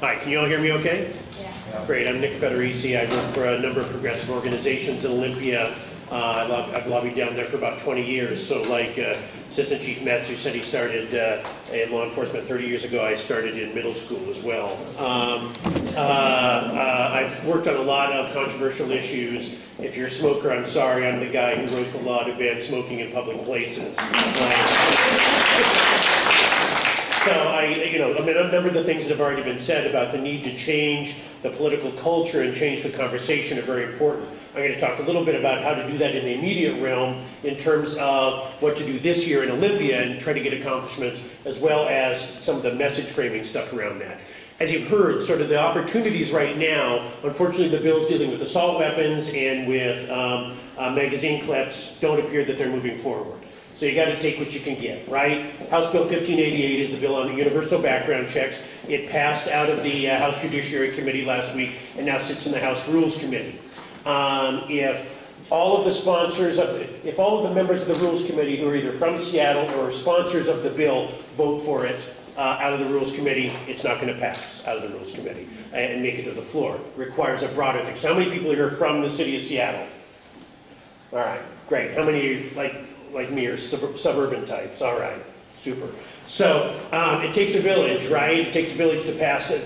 Hi, can you all hear me okay? Yeah. Great, I'm Nick Federici. I work for a number of progressive organizations in Olympia. I've lobbied down there for about 20 years. So like Assistant Chief Metz, who said he started in law enforcement 30 years ago, I started in middle school as well. I've worked on a lot of controversial issues. If you're a smoker, I'm sorry, I'm the guy who wrote the law to ban smoking in public places. So a number of the things that have already been said about the need to change the political culture and change the conversation are very important. I'm going to talk a little bit about how to do that in the immediate realm in terms of what to do this year in Olympia and try to get accomplishments, as well as some of the message framing stuff around that. As you've heard, sort of the opportunities right now, unfortunately the bills dealing with assault weapons and with magazine clips don't appear that they're moving forward. So you got to take what you can get, right? House Bill 1588 is the bill on the universal background checks. It passed out of the House Judiciary Committee last week and now sits in the House Rules Committee. If all of the members of the Rules Committee who are either from Seattle or sponsors of the bill vote for it out of the Rules Committee, it's not going to pass out of the Rules Committee and make it to the floor. It requires a broader thing. So how many people here are from the city of Seattle? All right, great. How many like me are suburban types? All right, super. So it takes a village, right? It takes a village to pass a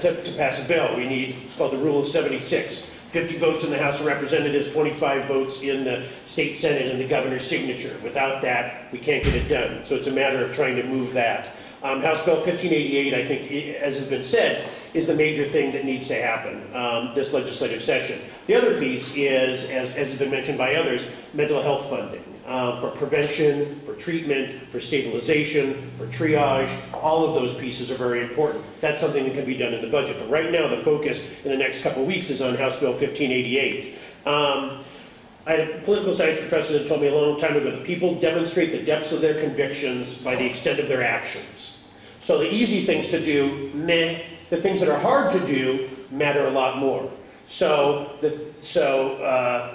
bill. We need, it's called the Rule of 76. 50 votes in the House of Representatives, 25 votes in the state Senate, and the governor's signature. Without that, we can't get it done. So it's a matter of trying to move that. House Bill 1588, I think, as has been said, is the major thing that needs to happen this legislative session. The other piece is, as has been mentioned by others, mental health funding. For prevention, for treatment, for stabilization, for triage, all of those pieces are very important. That's something that can be done in the budget. But right now, the focus in the next couple of weeks is on House Bill 1588. I had a political science professor that told me a long time ago that people demonstrate the depths of their convictions by the extent of their actions. So the easy things to do, meh. The things that are hard to do matter a lot more. So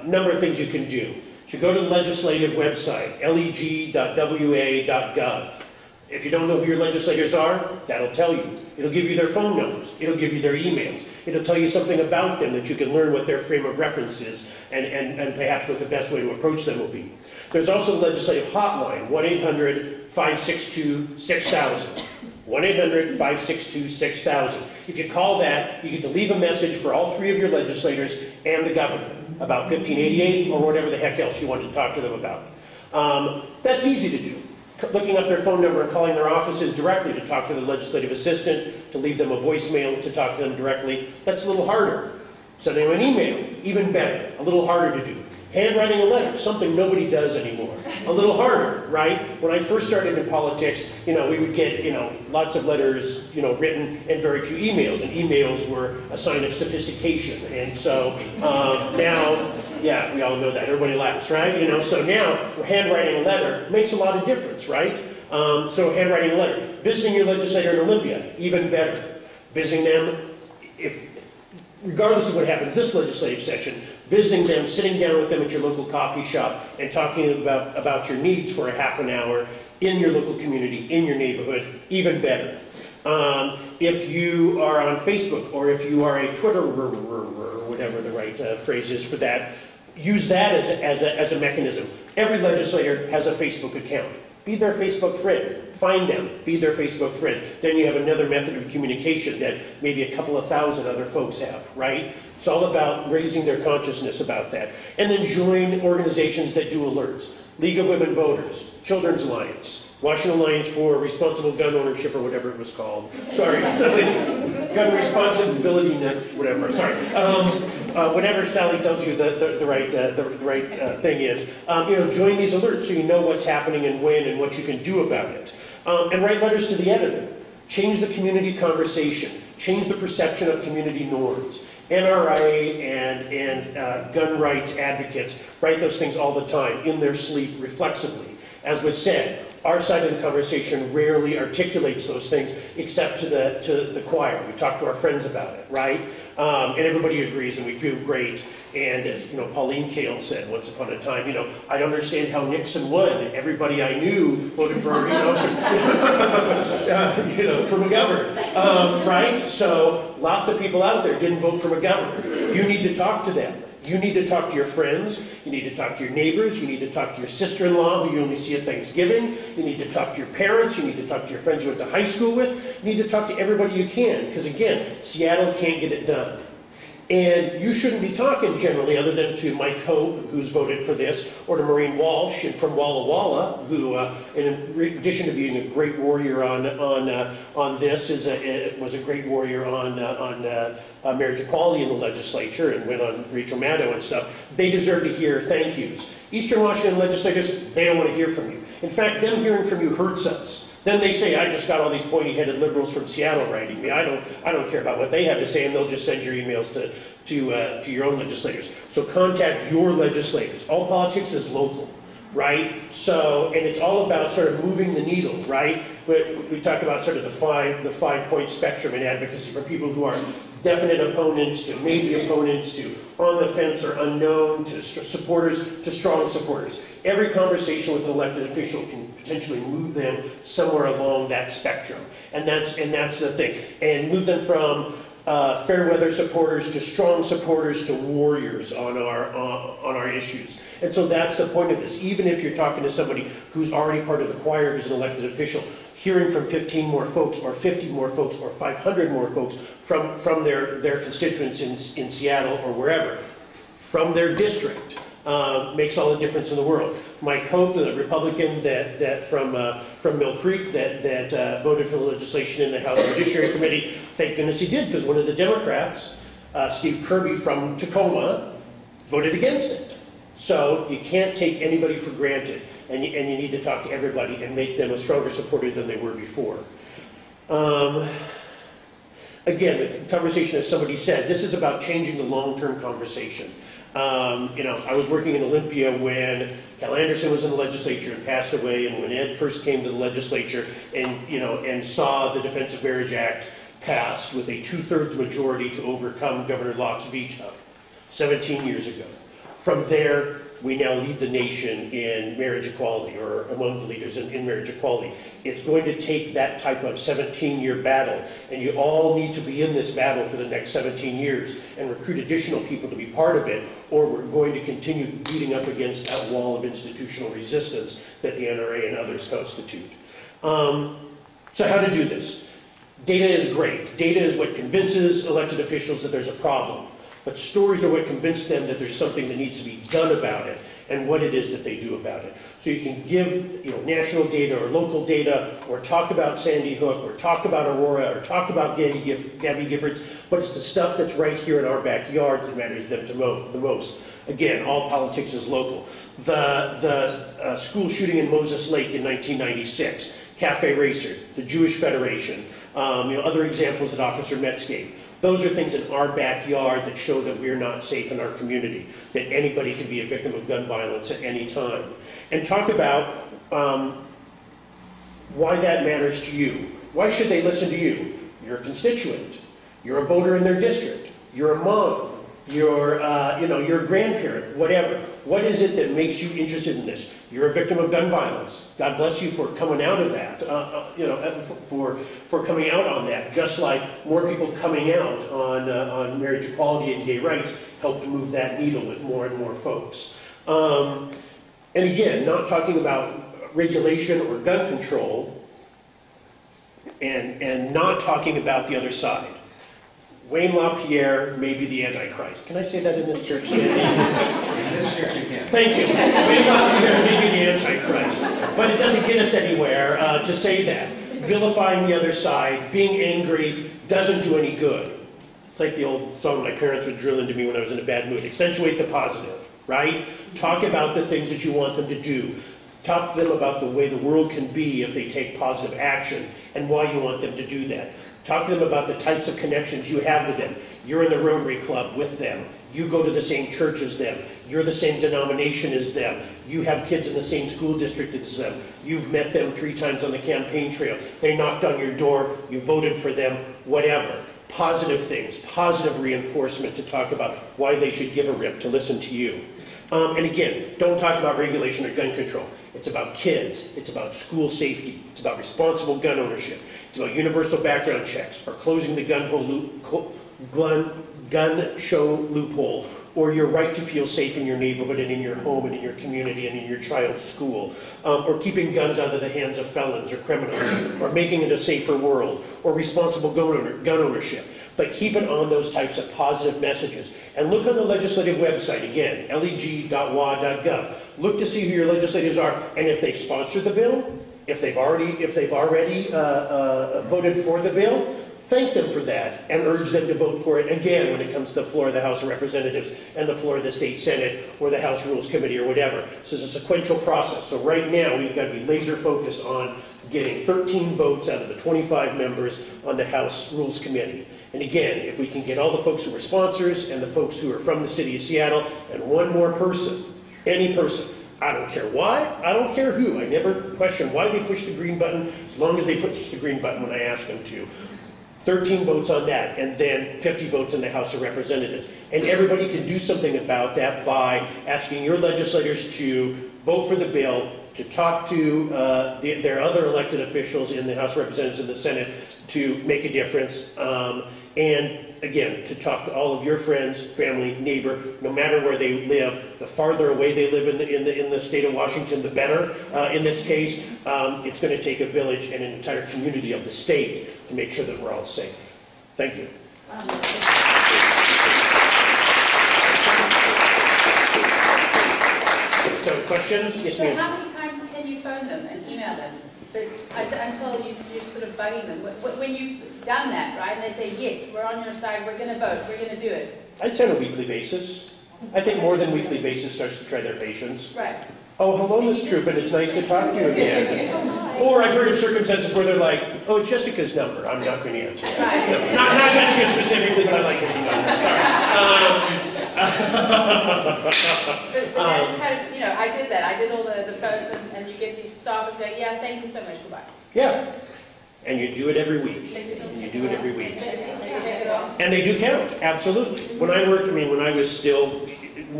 number of things you can do. You go to the legislative website, leg.wa.gov. If you don't know who your legislators are, that'll tell you. It'll give you their phone numbers. It'll give you their emails. It'll tell you something about them that you can learn what their frame of reference is and perhaps what the best way to approach them will be. There's also the legislative hotline, 1-800-562-6000. 1-800-562-6000. If you call that, you get to leave a message for all three of your legislators and the governor about 1588 or whatever the heck else you want to talk to them about. That's easy to do. Looking up their phone number and calling their offices directly to talk to the legislative assistant, to leave them a voicemail, to talk to them directly, that's a little harder. Sending them an email, even better, a little harder to do. Handwriting a letter, something nobody does anymore. A little harder, right? When I first started in politics, we would get, lots of letters, written and very few emails. And emails were a sign of sophistication. And so now, yeah, we all know that. Everybody laughs, right? So now handwriting a letter makes a lot of difference, right? So handwriting a letter. Visiting your legislator in Olympia, even better. Visiting them, regardless of what happens this legislative session, visiting them, sitting down with them at your local coffee shop and talking about your needs for a half an hour in your local community, in your neighborhood, even better. If you are on Facebook or if you are a Twitter, whatever the right phrase is for that, use that as a mechanism. Every legislator has a Facebook account. Be their Facebook friend. Find them. Be their Facebook friend. Then you have another method of communication that maybe a couple of thousand other folks have, right? It's all about raising their consciousness about that. And then join organizations that do alerts. League of Women Voters, Children's Alliance, Washington Alliance for Responsible Gun Ownership, or whatever it was called. Sorry, gun responsibility-ness, whatever, sorry. Whatever Sally tells you the right thing is. Join these alerts so you know what's happening and when and what you can do about it. And write letters to the editor. Change the community conversation. Change the perception of community norms. NRA and gun rights advocates write those things all the time, in their sleep, reflexively. As was said, our side of the conversation rarely articulates those things except to the choir. We talk to our friends about it, right? And everybody agrees and we feel great. And as Pauline Kael said once upon a time, I don't understand how Nixon won. Everybody I knew voted for, for McGovern, right? So lots of people out there didn't vote for McGovern. You need to talk to them. You need to talk to your friends. You need to talk to your neighbors. You need to talk to your sister-in-law who you only see at Thanksgiving. You need to talk to your parents. You need to talk to your friends you went to high school with. You need to talk to everybody you can, because again, Seattle can't get it done. And you shouldn't be talking generally other than to Mike Hope, who's voted for this, or to Maureen Walsh from Walla Walla, who, in addition to being a great warrior on this, was a great warrior on marriage equality in the legislature and went on Rachel Maddow and stuff. They deserve to hear thank yous. Eastern Washington legislators, they don't want to hear from you. In fact, them hearing from you hurts us. Then they say, I just got all these pointy-headed liberals from Seattle writing me. I don't care about what they have to say, and they'll just send your emails to your own legislators. So contact your legislators. All politics is local, right? So, and it's all about sort of moving the needle, right? We talk about sort of the five-point spectrum in advocacy for people who are definite opponents to maybe opponents to on the fence or unknown to supporters to strong supporters. Every conversation with an elected official can potentially move them somewhere along that spectrum, and that's the thing. And move them from fair weather supporters to strong supporters to warriors on our issues. And so that's the point of this. Even if you're talking to somebody who's already part of the choir, who's an elected official, hearing from 15 more folks or 50 more folks or 500 more folks from their constituents in Seattle or wherever, from their district, makes all the difference in the world. Mike Hope, the Republican that from Mill Creek that voted for the legislation in the House Judiciary Committee, thank goodness he did, because one of the Democrats, Steve Kirby from Tacoma, voted against it. So you can't take anybody for granted, and you need to talk to everybody and make them a stronger supporter than they were before. Again, the conversation, as somebody said, this is about changing the long-term conversation. I was working in Olympia when Cal Anderson was in the legislature and passed away, and when Ed first came to the legislature and saw the Defense of Marriage Act passed with a 2/3 majority to overcome Governor Locke's veto 17 years ago. From there, we now lead the nation in marriage equality, or among the leaders in marriage equality. It's going to take that type of 17-year battle, and you all need to be in this battle for the next 17 years and recruit additional people to be part of it, or we're going to continue beating up against that wall of institutional resistance that the NRA and others constitute. So how to do this? Data is great. Data is what convinces elected officials that there's a problem. But stories are what convince them that there's something that needs to be done about it and what it is that they do about it. So you can give national data or local data, or talk about Sandy Hook, or talk about Aurora, or talk about Gabby Giffords, but it's the stuff that's right here in our backyards that matters to them the most. Again, all politics is local. The school shooting in Moses Lake in 1996, Cafe Racer, the Jewish Federation, other examples that Officer Metz gave. Those are things in our backyard that show that we're not safe in our community, that anybody can be a victim of gun violence at any time. And talk about why that matters to you. Why should they listen to you? You're a constituent. You're a voter in their district. You're a mom. You're a grandparent, whatever. What is it that makes you interested in this? You're a victim of gun violence. God bless you for coming out of that, for coming out on that. Just like more people coming out on marriage equality and gay rights helped to move that needle with more and more folks. And again, not talking about regulation or gun control, and not talking about the other side. Wayne LaPierre may be the Antichrist. Can I say that in this church? In this church you can. Thank you. Wayne LaPierre may be the Antichrist. But it doesn't get us anywhere to say that. Vilifying the other side, being angry, doesn't do any good. It's like the old song my parents would drill into me when I was in a bad mood. Accentuate the positive, right? Talk about the things that you want them to do. Talk to them about the way the world can be if they take positive action and why you want them to do that. Talk to them about the types of connections you have with them. You're in the Rotary Club with them. You go to the same church as them. You're the same denomination as them. You have kids in the same school district as them. You've met them 3 times on the campaign trail. They knocked on your door. You voted for them. Whatever. positive things, positive reinforcement to talk about why they should give a rip to listen to you. And again, don't talk about regulation or gun control. It's about kids, it's about school safety, it's about responsible gun ownership, it's about universal background checks, or closing the gun show loophole, or your right to feel safe in your neighborhood and in your home and in your community and in your child's school, or keeping guns out of the hands of felons or criminals, or making it a safer world, or responsible gun ownership. But keep it on those types of positive messages. And look on the legislative website, again, leg.wa.gov. Look to see who your legislators are, and if they've sponsored the bill, if they've already voted for the bill, thank them for that and urge them to vote for it again when it comes to the floor of the House of Representatives and the floor of the State Senate or the House Rules Committee or whatever. This is a sequential process. So right now we've got to be laser focused on getting 13 votes out of the 25 members on the House Rules Committee. And again, if we can get all the folks who are sponsors and the folks who are from the city of Seattle and one more person, any person, I don't care why, I don't care who, I never question why they push the green button, as long as they push the green button when I ask them to. 13 votes on that, and then 50 votes in the House of Representatives. And everybody can do something about that by asking your legislators to vote for the bill, to talk to their other elected officials in the House of Representatives and the Senate to make a difference. And again, to talk to all of your friends, family, neighbor, no matter where they live. The farther away they live in the state of Washington, the better. In this case, it's going to take a village and an entire community of the state to make sure that we're all safe. Thank you. So, questions? Yes, ma'am. So how many times can you phone them and email them? But until you're sort of bugging them. When you've done that, right, and they say, yes, we're on your side, we're going to vote, we're going to do it. I'd say on a weekly basis. I think more than weekly basis starts to try their patience. Right. Oh, hello, Ms. Troopin, it's nice to talk to you again. Or I've heard of circumstances where they're like, oh, it's Jessica's number, I'm not going to answer that. Right. No, not Jessica specifically, but I like the number, sorry. But that's kind of, I did that. I did all the phones, and you get these staffers going, yeah, thank you so much, goodbye. Yeah, and you do it every week. And you do it every week. And they do count, absolutely. When I worked, when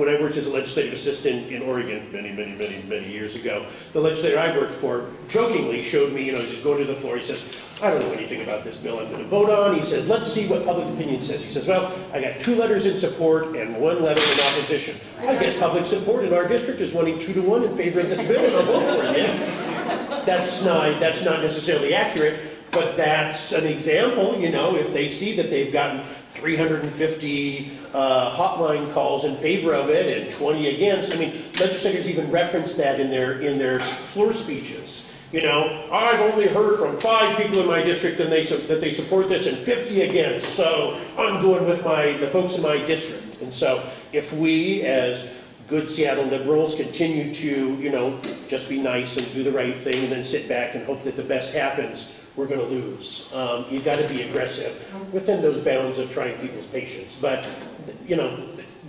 I worked as a legislative assistant in Oregon many years ago, the legislator I worked for jokingly showed me, as he's going to the floor, he says, I don't know anything about this bill I'm going to vote on. He says, let's see what public opinion says. He says, well, I got 2 letters in support and 1 letter in opposition. I guess public support in our district is running 2 to 1 in favor of this bill, and I'll vote for it. Yeah. That's not necessarily accurate, but that's an example, if they see that they've gotten 350 hotline calls in favor of it and 20 against. I mean, legislators even reference that in their floor speeches. I've only heard from 5 people in my district that they support this and 50 against, so I'm going with the folks in my district. And so if we, as good Seattle liberals, continue to, just be nice and do the right thing and then sit back and hope that the best happens, we're going to lose. You've got to be aggressive within those bounds of trying people's patience. But,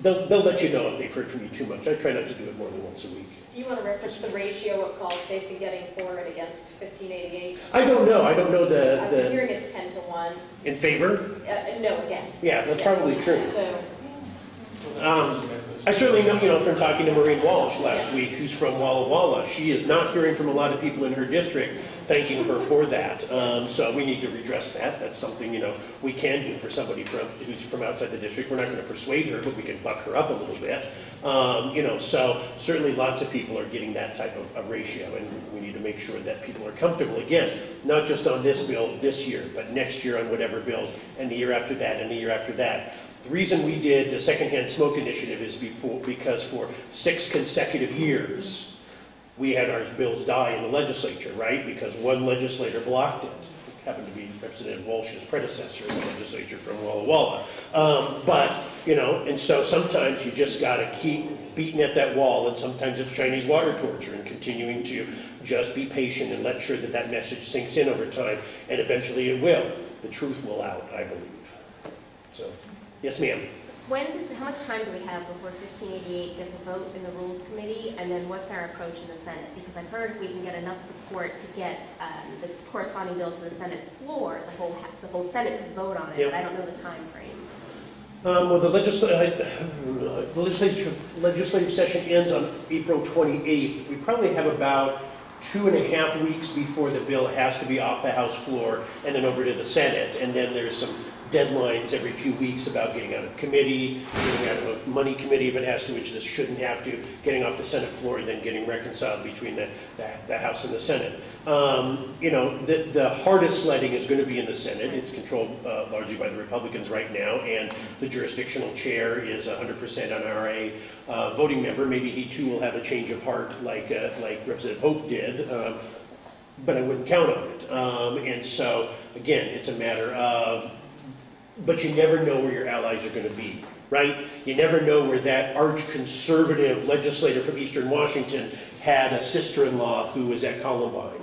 they'll let you know if they've heard from you too much. I try not to do it more than once a week. Do you want to reference the ratio of calls they've been getting for and against 1588? I don't know. I don't know I'm hearing it's 10 to 1. In favor? No, against. Yeah, that's probably true. So, I certainly know, from talking to Maureen Walsh last week, who's from Walla Walla, she is not hearing from a lot of people in her district thanking her for that. So we need to redress that. That's something, we can do for somebody who's from outside the district. We're not going to persuade her, but we can buck her up a little bit. So certainly lots of people are getting that type of ratio, and we need to make sure that people are comfortable, again, not just on this bill this year, but next year on whatever bills, and the year after that, and the year after that. The reason we did the secondhand smoke initiative is because for 6 consecutive years, we had our bills die in the legislature, right? Because one legislator blocked it. It happened to be Representative Walsh's predecessor in the legislature from Walla Walla. And so sometimes you just got to keep beating at that wall, and sometimes it's Chinese water torture, and continuing to just be patient and let sure that message sinks in over time, and eventually it will. The truth will out, I believe. So, yes, ma'am. how much time do we have before 1588 gets a vote in the Rules Committee, and then what's our approach in the Senate? Because I've heard we can get enough support to get the corresponding bill to the Senate floor, the whole Senate could vote on it, Yep. but I don't know the time frame. Well, the legislative session ends on April 28th. We probably have about 2.5 weeks before the bill has to be off the House floor and then over to the Senate. And then there's some deadlines every few weeks about getting out of committee, getting out of a money committee if it has to, which this shouldn't have to, getting off the Senate floor, and then getting reconciled between the House and the Senate. You know, the hardest sledding is going to be in the Senate. It's controlled largely by the Republicans right now, and the jurisdictional chair is 100% NRA voting member. Maybe he too will have a change of heart like Representative Hope did, but I wouldn't count on it. And so, again, it's a matter of, but you never know where your allies are going to be, right? You never know where that arch-conservative legislator from Eastern Washington had a sister-in-law who was at Columbine,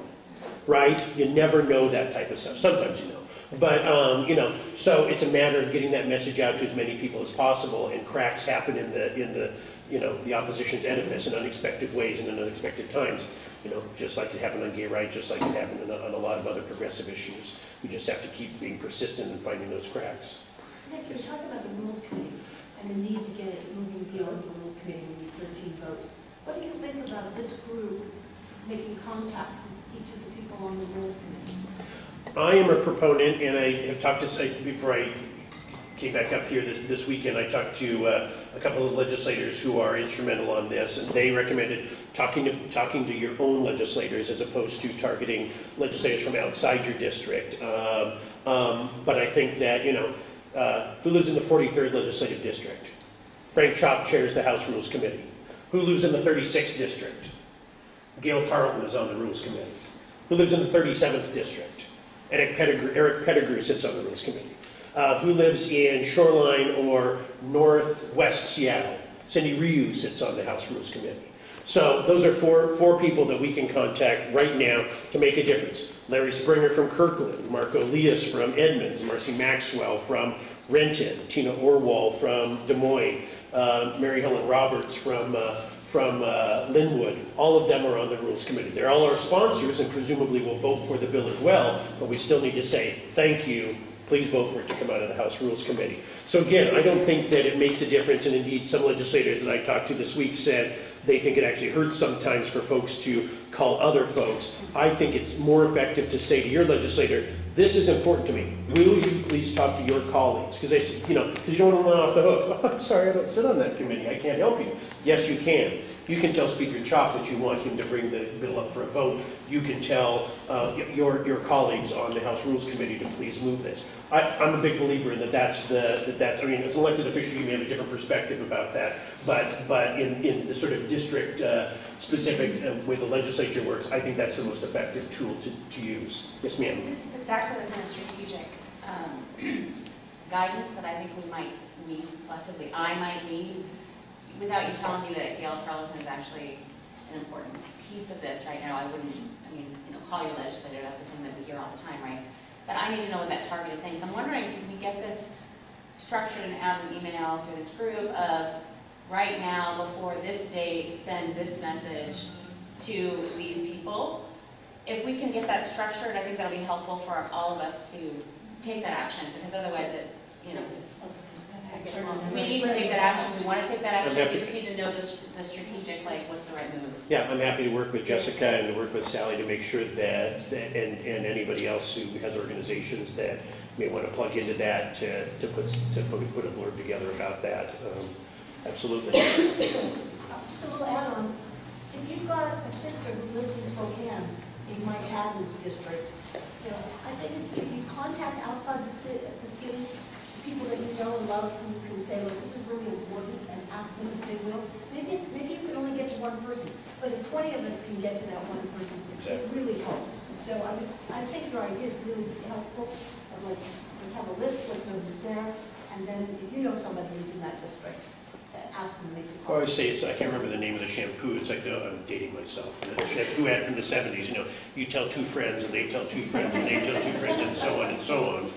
right? You never know that type of stuff. Sometimes you know. But, you know, so it's a matter of getting that message out to as many people as possible, and cracks happen in the you know, the opposition's edifice in unexpected ways and in unexpected times. You know, just like it happened on gay rights, just like it happened on a lot of other progressive issues. We just have to keep being persistent and finding those cracks. Nick, you're talking about the Rules Committee and the need to get it moving beyond the Rules Committee. We need 13 votes. What do you think about this group making contact with each of the people on the Rules Committee? I am a proponent, and I have talked to, before I came back up here this weekend, I talked to a couple of legislators who are instrumental on this, and they recommended talking to your own legislators as opposed to targeting legislators from outside your district. But I think that, you know, who lives in the 43rd legislative district? Frank Chopp chairs the House Rules Committee. Who lives in the 36th district? Gail Tarleton is on the Rules Committee. Who lives in the 37th district? Eric Pettigrew sits on the Rules Committee. Who lives in Shoreline or Northwest Seattle? Cindy Ryu sits on the House Rules Committee. So those are four people that we can contact right now to make a difference. Larry Springer from Kirkland, Marco Leas from Edmonds, Marcy Maxwell from Renton, Tina Orwell from Des Moines, Mary Helen Roberts from Linwood. All of them are on the Rules Committee. They're all our sponsors and presumably will vote for the bill as well, but we still need to say thank you. Please vote for it to come out of the House Rules Committee. So again, I don't think that it makes a difference, and indeed some legislators that I talked to this week said they think it actually hurts sometimes for folks to call other folks. I think it's more effective to say to your legislator, this is important to me. Will you please talk to your colleagues? Because they say, you know, because you don't want to run off the hook. Oh, I'm sorry, I don't sit on that committee. I can't help you. Yes, you can. You can tell Speaker Chopp that you want him to bring the bill up for a vote. You can tell your colleagues on the House Rules Committee to please move this. I'm a big believer in that's I mean, as an elected official, you may have a different perspective about that, but in the sort of district specific way the legislature works, I think that's the most effective tool to use. Yes, ma'am. This is exactly the kind of strategic guidance that I think we collectively, I might need, without you telling me that Gail Tarleton is actually an important piece of this right now. I wouldn't, I mean, you know, call your legislator, that's the thing that we hear all the time, right? But I need to know what that targeted thing is. I'm wondering, can we get this structured and out an email through this group of, right now, before this date, send this message to these people? If we can get that structured, I think that'll be helpful for all of us to take that action, because otherwise it, you know, we need to take that action, we want to take that action, we just need to know the strategic, like, what's the right move. Yeah, I'm happy to work with Jessica and to work with Sally to make sure that and anybody else who has organizations that may want to plug into that to put a blurb together about that. Absolutely. Just a little add-on. If you've got a sister who lives in Spokane, in Mike Hadley's district, you know, I think if you contact outside the city, people that you know and love who can say, look, this is really important, and ask them if they will. Maybe you can only get to one person, but if 20 of us can get to that one person, exactly. It really helps. So I think your idea is really helpful. Like, let's have a list, let's know who's there, and then if you know somebody who's in that district, ask them to make a call. I always say I can't remember the name of the shampoo. It's like I'm dating myself. The shampoo ad from the 70s. You know, you tell two friends, and they tell two friends, and they tell two friends, and so on and so on.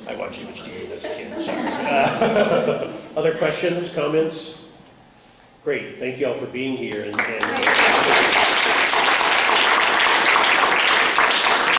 I watched too much TV as a kid. Sorry. Other questions, comments? Great, thank you all for being here. And